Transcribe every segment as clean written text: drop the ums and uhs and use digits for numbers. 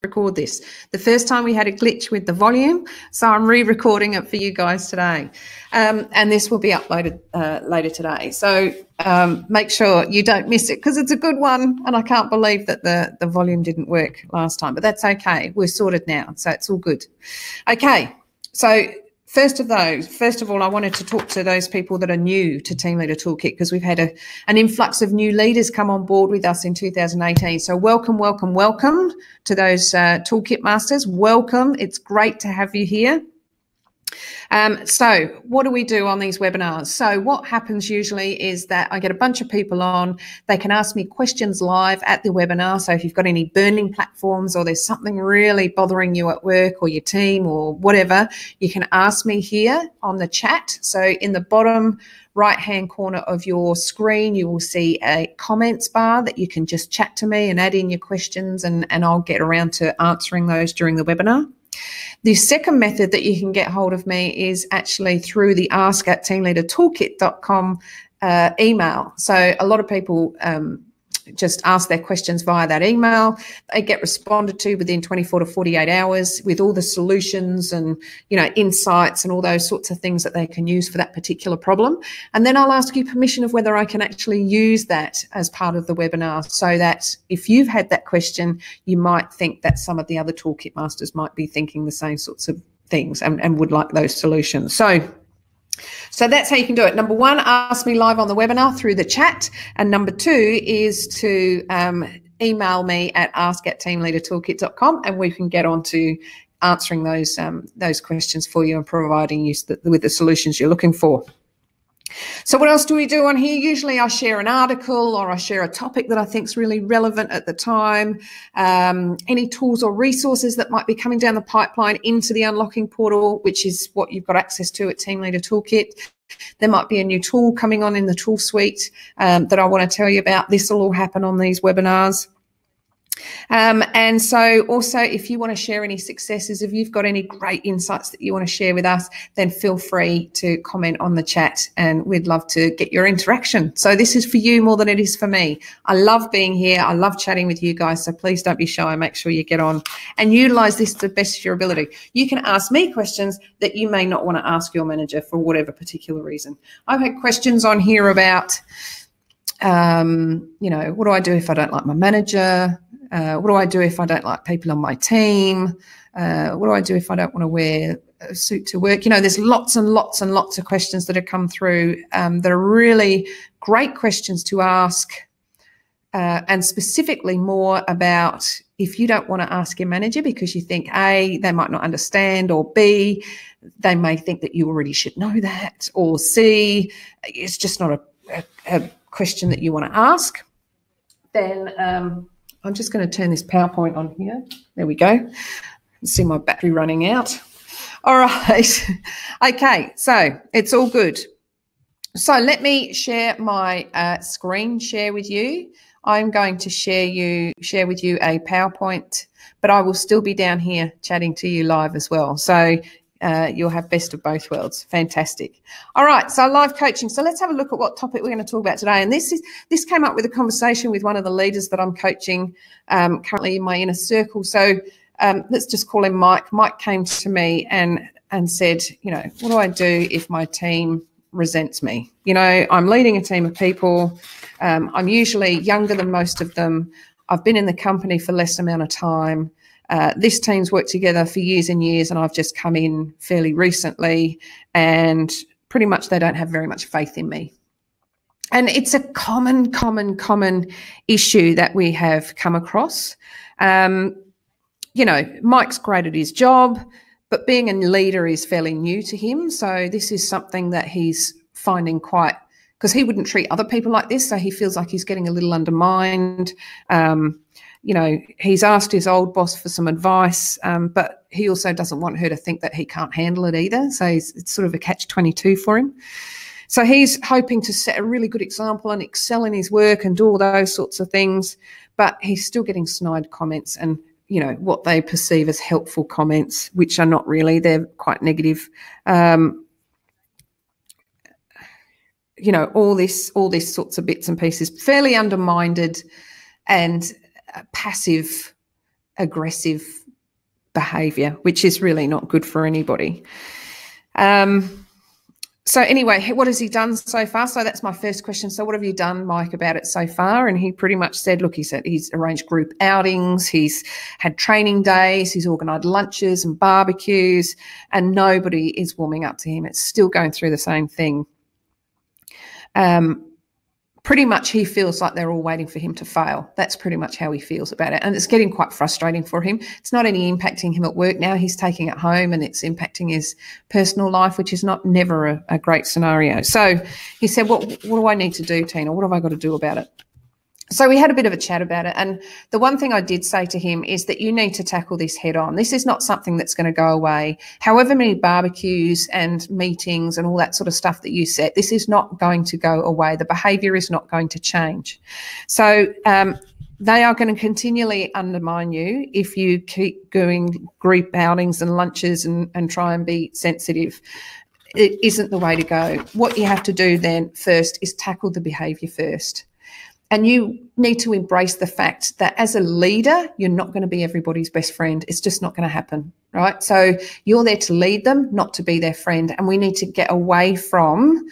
record this. The first time we had a glitch with the volume, so I'm re-recording it for you guys today. And this will be uploaded later today. So make sure you don't miss it because it's a good one. And I can't believe that the volume didn't work last time, but that's okay. We're sorted now, so it's all good. Okay, so first of all, I wanted to talk to those people that are new to Team Leader Toolkit because we've had an influx of new leaders come on board with us in 2018. So welcome, welcome, welcome to those Toolkit Masters. Welcome. It's great to have you here. So what do we do on these webinars? So what happens usually is that I get a bunch of people on, they can ask me questions live at the webinar. So if you've got any burning platforms or there's something really bothering you at work or your team or whatever, you can ask me here on the chat. So in the bottom right-hand corner of your screen, you will see a comments bar that you can just chat to me and add in your questions and I'll get around to answering those during the webinar. The second method that you can get hold of me is actually through the ask@teamleadertoolkit.com email. So a lot of people just ask their questions via that email. They get responded to within 24 to 48 hours with all the solutions and, you know, insights and all those sorts of things that they can use for that particular problem. And then I'll ask you permission of whether I can actually use that as part of the webinar so that if you've had that question, you might think that some of the other Toolkit Masters might be thinking the same sorts of things and would like those solutions. So that's how you can do it. Number one, ask me live on the webinar through the chat. And number two is to email me at ask@teamleadertoolkit.com and we can get on to answering those questions for you and providing you with the solutions you're looking for. So what else do we do on here? Usually I share an article or I share a topic that I think is really relevant at the time, any tools or resources that might be coming down the pipeline into the unlocking portal, which is what you've got access to at Team Leader Toolkit. There might be a new tool coming on in the tool suite that I want to tell you about. This will all happen on these webinars. And so also if you want to share any successes, if you've got any great insights that you want to share with us, then feel free to comment on the chat and we'd love to get your interaction. So this is for you more than it is for me. I love being here. I love chatting with you guys. So please don't be shy. Make sure you get on and utilize this to the best of your ability. You can ask me questions that you may not want to ask your manager for whatever particular reason. I've had questions on here about, you know, what do I do if I don't like my manager? What do I do if I don't like people on my team? What do I do if I don't want to wear a suit to work? You know, there's lots and lots and lots of questions that have come through that are really great questions to ask and specifically more about if you don't want to ask your manager because you think A, they might not understand, or B, they may think that you already should know that, or C, it's just not a question that you want to ask, then I'm just going to turn this PowerPoint on here. There we go. See my battery running out. All right. Okay, so it's all good. So let me share my screen share with you. I'm going to share with you a PowerPoint, but I will still be down here chatting to you live as well. So you'll have best of both worlds. Fantastic. All right, so live coaching. So let's have a look at what topic we're going to talk about today. And this came up with a conversation with one of the leaders that I'm coaching currently in my inner circle. So let's just call him Mike. Mike came to me and said, you know, what do I do if my team resents me? You know, I'm leading a team of people. I'm usually younger than most of them. I've been in the company for less amount of time. This team's worked together for years and years, and I've just come in fairly recently, and pretty much they don't have very much faith in me. And it's a common issue that we have come across. You know, Mike's great at his job, but being a leader is fairly new to him. So this is something that he's finding quite, because he wouldn't treat other people like this, so he feels like he's getting a little undermined. You know, he's asked his old boss for some advice, but he also doesn't want her to think that he can't handle it either. So it's sort of a catch-22 for him. So he's hoping to set a really good example and excel in his work and do all those sorts of things, but he's still getting snide comments and, you know, what they perceive as helpful comments, which are not really, they're quite negative. You know, all this sorts of bits and pieces, fairly undermined and passive aggressive behaviour, which is really not good for anybody. So anyway, what has he done so far? So that's my first question. So what have you done, Mike, about it so far? And he pretty much said, look, he said he's arranged group outings, he's had training days, he's organised lunches and barbecues, and nobody is warming up to him. It's still going through the same thing. Pretty much he feels like they're all waiting for him to fail. That's pretty much how he feels about it. And it's getting quite frustrating for him. It's not only impacting him at work now, he's taking it home and it's impacting his personal life, which is never a great scenario. So he said, what do I need to do, Tina? What have I got to do about it? So we had a bit of a chat about it. And the one thing I did say to him is that you need to tackle this head on. This is not something that's going to go away. However many barbecues and meetings and all that sort of stuff that you set, this is not going to go away. The behaviour is not going to change. So they are going to continually undermine you if you keep doing group outings and lunches and try and be sensitive. It isn't the way to go. What you have to do then first is tackle the behaviour first. And you need to embrace the fact that as a leader, you're not going to be everybody's best friend. It's just not going to happen, right? So you're there to lead them, not to be their friend. And we need to get away from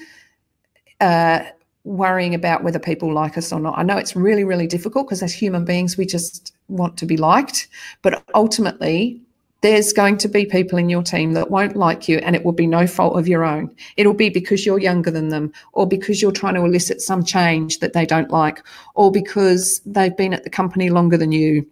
worrying about whether people like us or not. I know it's really, really difficult because as human beings, we just want to be liked. But ultimately, there's going to be people in your team that won't like you, and it will be no fault of your own. It'll be because you're younger than them, or because you're trying to elicit some change that they don't like, or because they've been at the company longer than you,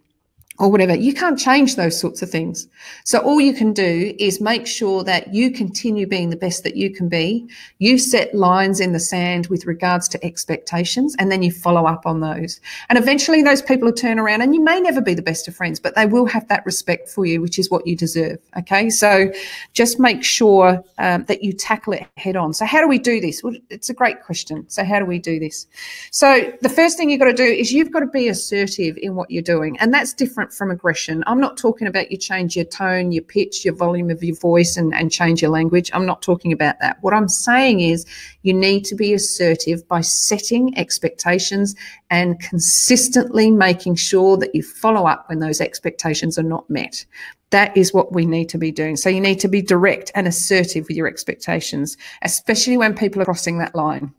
or whatever. You can't change those sorts of things. So all you can do is make sure that you continue being the best that you can be. You set lines in the sand with regards to expectations, and then you follow up on those. And eventually those people will turn around, and you may never be the best of friends, but they will have that respect for you, which is what you deserve. Okay, so just make sure that you tackle it head on. So how do we do this? Well, it's a great question. So how do we do this? So the first thing you've got to do is you've got to be assertive in what you're doing, and that's different from aggression. I'm not talking about you change your tone, your pitch, your volume of your voice and change your language. I'm not talking about that. What I'm saying is you need to be assertive by setting expectations and consistently making sure that you follow up when those expectations are not met. That is what we need to be doing. So you need to be direct and assertive with your expectations, especially when people are crossing that line.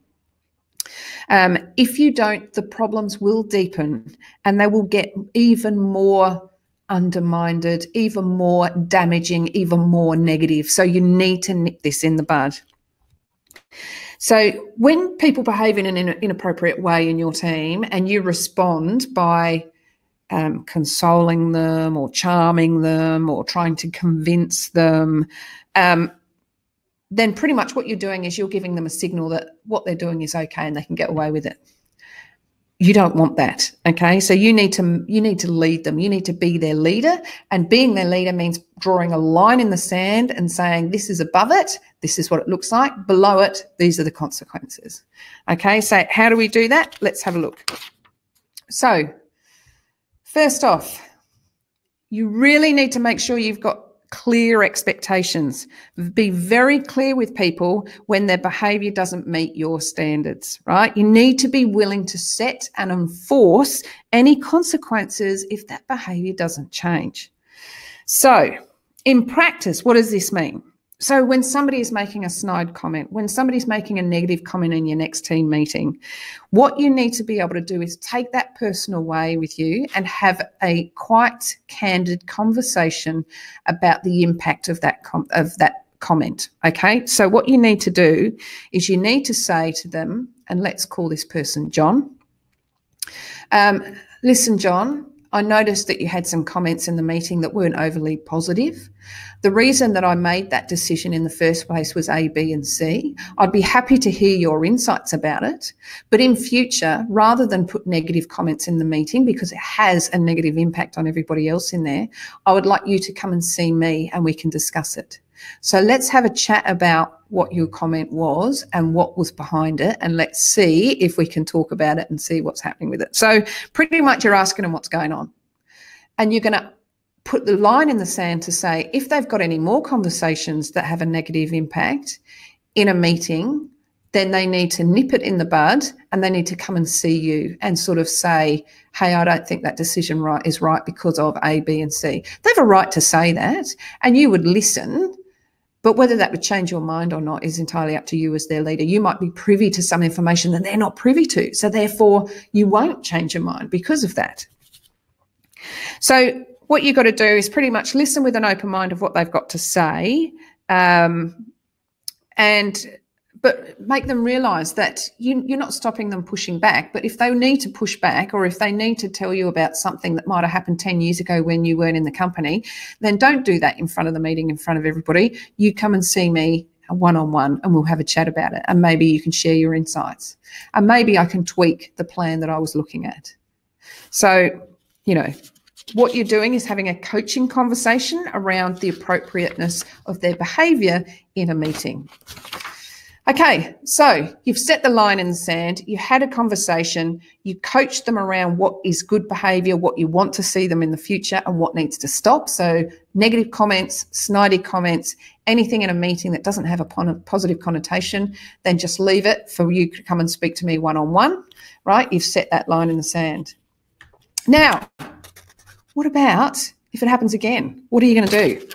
If you don't, the problems will deepen and they will get even more undermined, even more damaging, even more negative. So you need to nip this in the bud. So when people behave in an inappropriate way in your team and you respond by consoling them or charming them or trying to convince them, then pretty much what you're doing is you're giving them a signal that what they're doing is okay and they can get away with it. You don't want that, okay? So you need to lead them. You need to be their leader, and being their leader means drawing a line in the sand and saying this is above it, this is what it looks like, below it, these are the consequences. Okay, so how do we do that? Let's have a look. So first off, you really need to make sure you've got clear expectations. Be very clear with people when their behaviour doesn't meet your standards, right? You need to be willing to set and enforce any consequences if that behaviour doesn't change. So in practice, what does this mean? So when somebody is making a snide comment, when somebody's making a negative comment in your next team meeting, what you need to be able to do is take that person away with you and have a quite candid conversation about the impact of that comment, okay? So what you need to do is you need to say to them, and let's call this person John, listen, John, I noticed that you had some comments in the meeting that weren't overly positive. The reason that I made that decision in the first place was A, B, and C. I'd be happy to hear your insights about it. But in future, rather than put negative comments in the meeting because it has a negative impact on everybody else in there, I would like you to come and see me and we can discuss it. So let's have a chat about what your comment was and what was behind it, and let's see if we can talk about it and see what's happening with it. So pretty much you're asking them what's going on, and you're going to put the line in the sand to say if they've got any more conversations that have a negative impact in a meeting, then they need to nip it in the bud and they need to come and see you and sort of say, hey, I don't think that decision is right because of A, B, and C. They have a right to say that, and you would listen, but whether that would change your mind or not is entirely up to you as their leader. You might be privy to some information that they're not privy to, so therefore you won't change your mind because of that. So what you've got to do is pretty much listen with an open mind of what they've got to say, but make them realise that you're not stopping them pushing back. But if they need to push back, or if they need to tell you about something that might have happened 10 years ago when you weren't in the company, then don't do that in front of the meeting, in front of everybody. You come and see me one-on-one and we'll have a chat about it. And maybe you can share your insights. And maybe I can tweak the plan that I was looking at. So, you know, what you're doing is having a coaching conversation around the appropriateness of their behaviour in a meeting. Okay, so you've set the line in the sand, you had a conversation, you coached them around what is good behaviour, what you want to see them in the future and what needs to stop. So negative comments, snidey comments, anything in a meeting that doesn't have a positive connotation, then just leave it for you to come and speak to me one-on-one, right? You've set that line in the sand. Now, what about if it happens again? What are you going to do?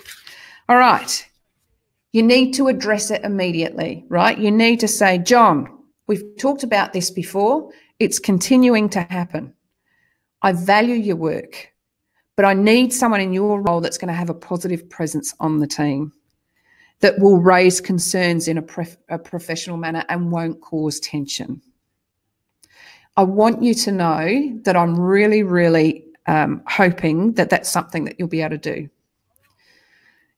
All right. You need to address it immediately, right? You need to say, John, we've talked about this before. It's continuing to happen. I value your work, but I need someone in your role that's going to have a positive presence on the team, that will raise concerns in a professional manner and won't cause tension. I want you to know that I'm really, really hoping that that's something that you'll be able to do.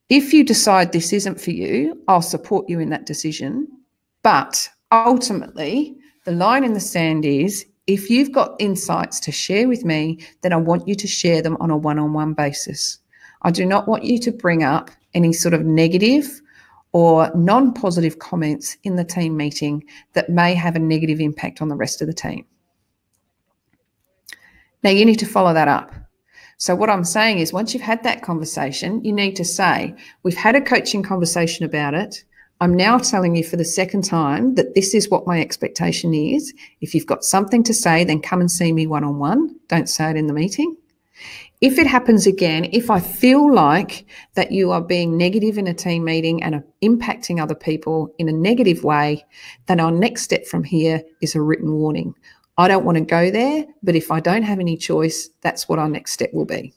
If you decide this isn't for you, I'll support you in that decision. But ultimately, the line in the sand is, if you've got insights to share with me, then I want you to share them on a one-on-one basis. I do not want you to bring up any sort of negative or non-positive comments in the team meeting that may have a negative impact on the rest of the team. Now, you need to follow that up. So what I'm saying is, once you've had that conversation, you need to say, we've had a coaching conversation about it. I'm now telling you for the second time that this is what my expectation is. If you've got something to say, then come and see me one-on-one. Don't say it in the meeting. If it happens again, if I feel like that you are being negative in a team meeting and are impacting other people in a negative way, then our next step from here is a written warning. I don't want to go there, but if I don't have any choice, that's what our next step will be.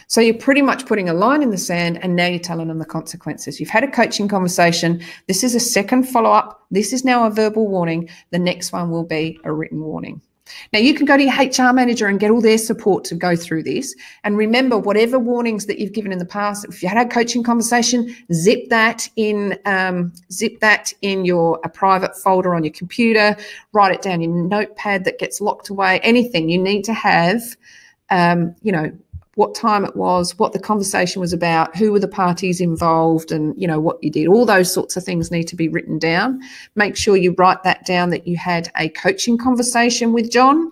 So you're pretty much putting a line in the sand, and now you're telling them the consequences. You've had a coaching conversation. This is a second follow-up. This is now a verbal warning. The next one will be a written warning. Now, you can go to your HR manager and get all their support to go through this. And remember, whatever warnings that you've given in the past, if you had a coaching conversation, zip that in a private folder on your computer, write it down in your notepad that gets locked away, anything. You need to have, what time it was, what the conversation was about, who were the parties involved, and, what you did. All those sorts of things need to be written down. Make sure you write that down, that you had a coaching conversation with John,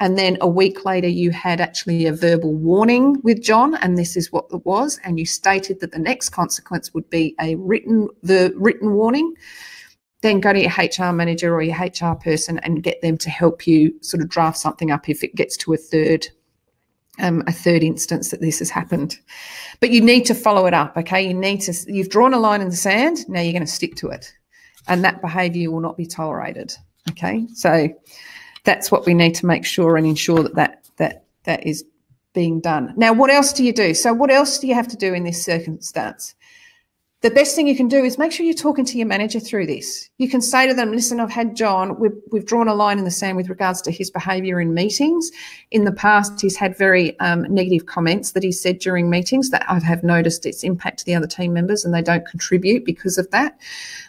and then a week later you had actually a verbal warning with John, and this is what it was, and you stated that the next consequence would be a written warning. Then go to your HR manager or your HR person and get them to help you sort of draft something up if it gets to a third instance that this has happened. But you need to follow it up, okay? You've drawn a line in the sand, now you're going to stick to it. And that behaviour will not be tolerated, okay? So that's what we need to make sure and ensure that is being done. Now, what else do you do? So what else do you have to do in this circumstance? The best thing you can do is make sure you're talking to your manager through this. You can say to them, listen, I've had John, we've drawn a line in the sand with regards to his behaviour in meetings. In the past, he's had very negative comments that he said during meetings that I have noticed its impact to the other team members, and they don't contribute because of that,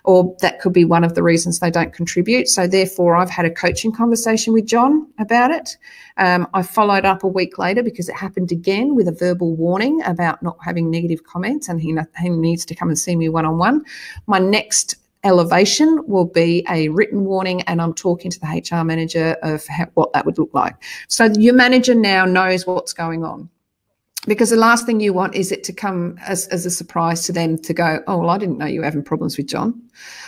or that could be one of the reasons they don't contribute. So therefore, I've had a coaching conversation with John about it. I followed up a week later because it happened again with a verbal warning about not having negative comments, and he needs to come and see me one-on-one. My next elevation will be a written warning, and I'm talking to the HR manager of what that would look like. So your manager now knows what's going on. Because the last thing you want is it to come as a surprise to them to go, oh, well, I didn't know you were having problems with John.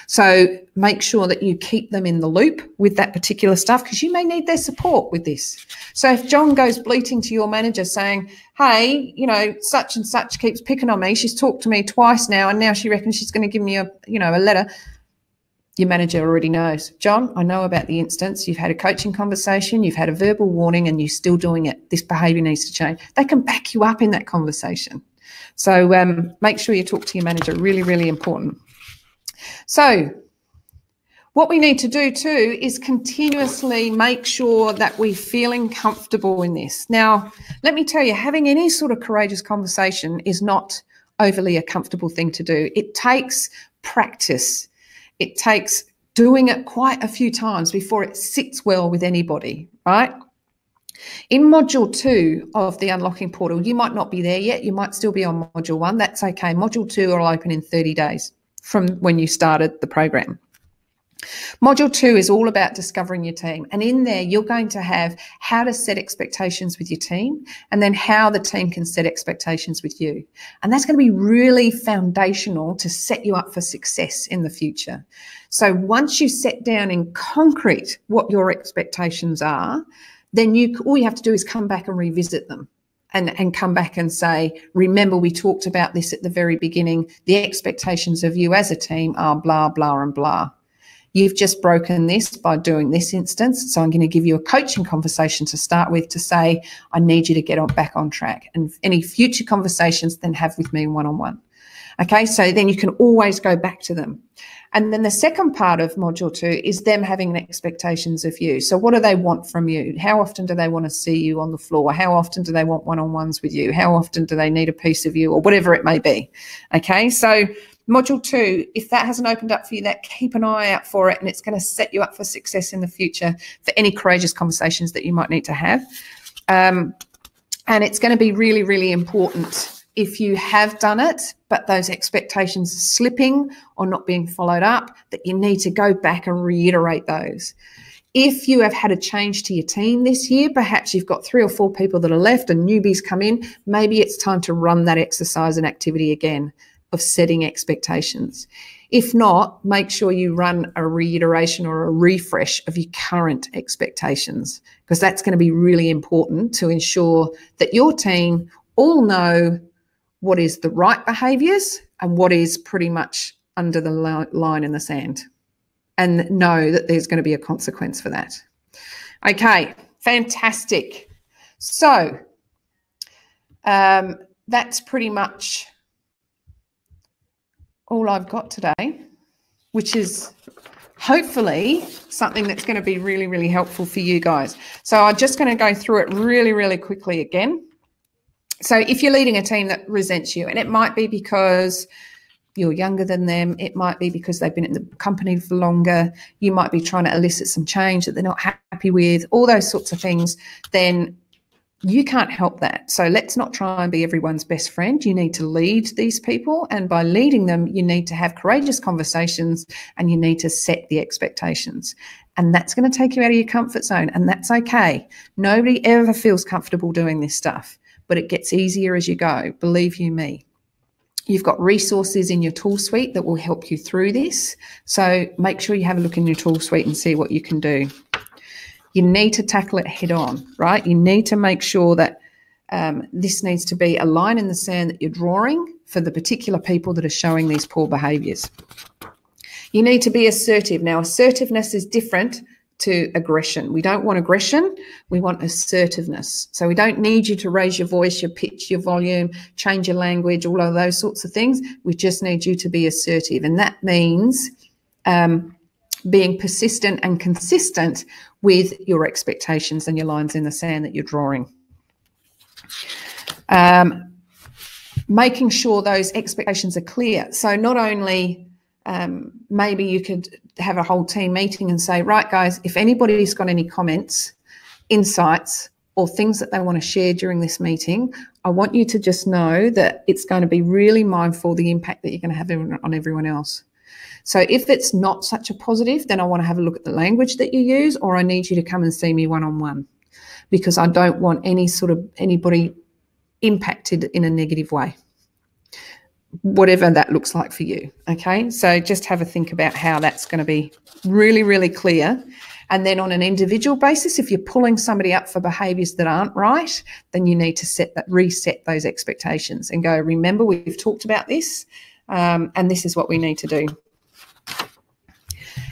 So make sure that you keep them in the loop with that particular stuff, because you may need their support with this. So if John goes bleating to your manager saying, hey, you know, such and such keeps picking on me. She's talked to me twice now, and now she reckons she's going to give me a letter. Your manager already knows. John, I know about the instance. You've had a coaching conversation, you've had a verbal warning, and you're still doing it. This behaviour needs to change. They can back you up in that conversation. So make sure you talk to your manager. Really, really important. So what we need to do too is continuously make sure that we're feeling comfortable in this. Now, let me tell you, having any sort of courageous conversation is not overly a comfortable thing to do. It takes practice. It takes doing it quite a few times before it sits well with anybody, right? In Module 2 of the Unlocking Portal, you might not be there yet. You might still be on Module 1. That's okay. Module 2 will open in 30 days from when you started the program. Module 2 is all about discovering your team. And in there, you're going to have how to set expectations with your team, and then how the team can set expectations with you. And that's going to be really foundational to set you up for success in the future. So once you set down in concrete what your expectations are, then all you have to do is come back and revisit them. And come back and say, remember, we talked about this at the very beginning. The expectations of you as a team are blah, blah, and blah. You've just broken this by doing this instance. So I'm going to give you a coaching conversation to start with to say, I need you to get back on track. And any future conversations then have with me one-on-one. Okay, so then you can always go back to them. And then the second part of Module 2 is them having expectations of you. So what do they want from you? How often do they want to see you on the floor? How often do they want one-on-ones with you? How often do they need a piece of you, or whatever it may be? Okay, so Module 2, if that hasn't opened up for you, that keep an eye out for it, and it's going to set you up for success in the future for any courageous conversations that you might need to have. And it's going to be really, really important if you have done it, but those expectations are slipping or not being followed up, that you need to go back and reiterate those. If you have had a change to your team this year, perhaps you've got 3 or 4 people that are left and newbies come in, maybe it's time to run that exercise and activity again of setting expectations. If not, make sure you run a reiteration or a refresh of your current expectations, because that's going to be really important to ensure that your team all know what is the right behaviours and what is pretty much under the line in the sand, and know that there's going to be a consequence for that. Okay, fantastic. So that's pretty much all I've got today, which is hopefully something that's going to be really, really helpful for you guys. So I'm just going to go through it really, really quickly again. So if you're leading a team that resents you, and it might be because you're younger than them, it might be because they've been in the company for longer, you might be trying to elicit some change that they're not happy with, all those sorts of things, then you can't help that. So let's not try and be everyone's best friend. You need to lead these people, and by leading them, you need to have courageous conversations, and you need to set the expectations. And that's going to take you out of your comfort zone, and that's okay. Nobody ever feels comfortable doing this stuff, but it gets easier as you go. Believe you me. You've got resources in your tool suite that will help you through this. So make sure you have a look in your tool suite and see what you can do. You need to tackle it head on, right? You need to make sure that this needs to be a line in the sand that you're drawing for the particular people that are showing these poor behaviours. You need to be assertive. Now, assertiveness is different to aggression. We don't want aggression, we want assertiveness. So we don't need you to raise your voice, your pitch, your volume, change your language, all of those sorts of things. We just need you to be assertive. And that means being persistent and consistent with your expectations and your lines in the sand that you're drawing. Making sure those expectations are clear. So not only maybe you could have a whole team meeting and say, right, guys, if anybody's got any comments, insights, or things that they want to share during this meeting, I want you to just know that it's going to be really mindful the impact that you're going to have on everyone else. So if it's not such a positive, then I want to have a look at the language that you use, or I need you to come and see me one-on-one, because I don't want anybody impacted in a negative way, whatever that looks like for you. Okay, so just have a think about how that's going to be really, really clear. And then on an individual basis, if you're pulling somebody up for behaviours that aren't right, then you need to reset those expectations and go, remember, we've talked about this, and this is what we need to do.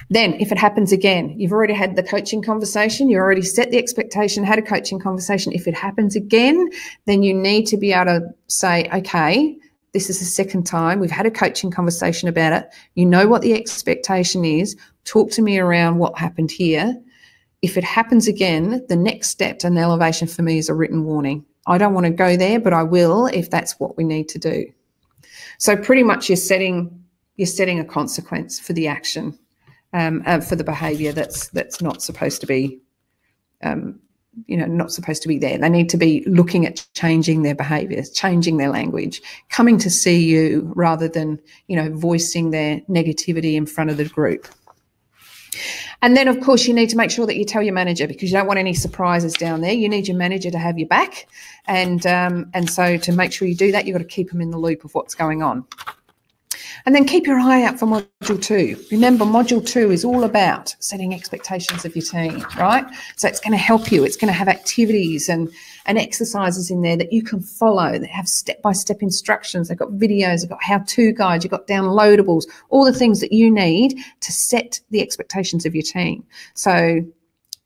Then if it happens again, you've already had the coaching conversation, you already set the expectation, had a coaching conversation. If it happens again, then you need to be able to say, okay, this is the second time. We've had a coaching conversation about it. You know what the expectation is. Talk to me around what happened here. If it happens again, the next step to an elevation for me is a written warning. I don't want to go there, but I will if that's what we need to do. So pretty much you're setting a consequence for the action, for the behaviour that's not supposed to be, not supposed to be there. They need to be looking at changing their behaviours, changing their language, coming to see you rather than, voicing their negativity in front of the group. And then, of course, you need to make sure that you tell your manager, because you don't want any surprises down there. You need your manager to have your back. And so to make sure you do that, you've got to keep them in the loop of what's going on. And then keep your eye out for Module 2. Remember, Module 2 is all about setting expectations of your team, right? So it's going to help you. It's going to have activities and exercises in there that you can follow, that have step-by-step instructions. They've got videos, they've got how-to guides, you've got downloadables, all the things that you need to set the expectations of your team. So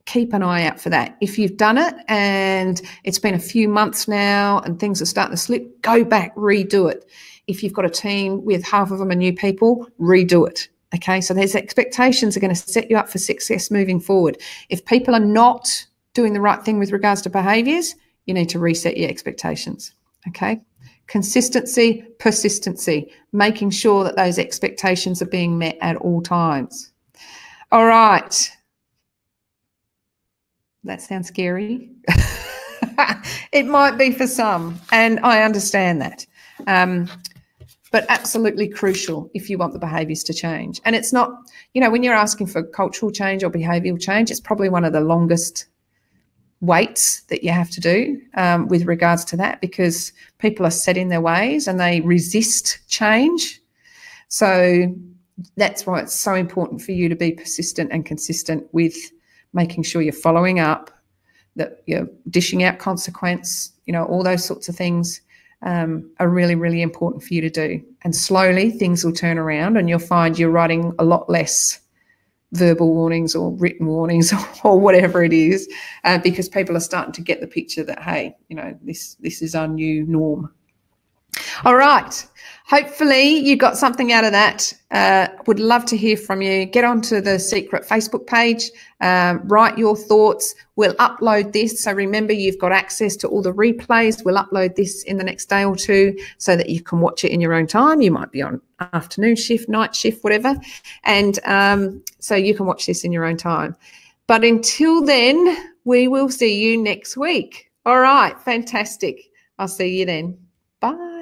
keep an eye out for that. If you've done it and it's been a few months now and things are starting to slip, go back, redo it. If you've got a team with half of them are new people, redo it. Okay, so those expectations are going to set you up for success moving forward. If people are not doing the right thing with regards to behaviours, you need to reset your expectations. Okay, consistency, persistency, making sure that those expectations are being met at all times. All right. That sounds scary. It might be for some, and I understand that. But absolutely crucial if you want the behaviours to change. And it's not, when you're asking for cultural change or behavioural change, it's probably one of the longest waits that you have to do with regards to that, because people are set in their ways and they resist change. So that's why it's so important for you to be persistent and consistent with making sure you're following up, that you're dishing out consequence, all those sorts of things. Are really, really important for you to do. And slowly things will turn around and you'll find you're writing a lot less verbal warnings or written warnings or whatever it is, because people are starting to get the picture that, hey, this is our new norm. All right. Hopefully you got something out of that. Would love to hear from you. Get onto the secret Facebook page. Write your thoughts. We'll upload this. So remember, you've got access to all the replays. We'll upload this in the next day or two so that you can watch it in your own time. You might be on afternoon shift, night shift, whatever. And so you can watch this in your own time. But until then, we will see you next week. All right. Fantastic. I'll see you then. Bye.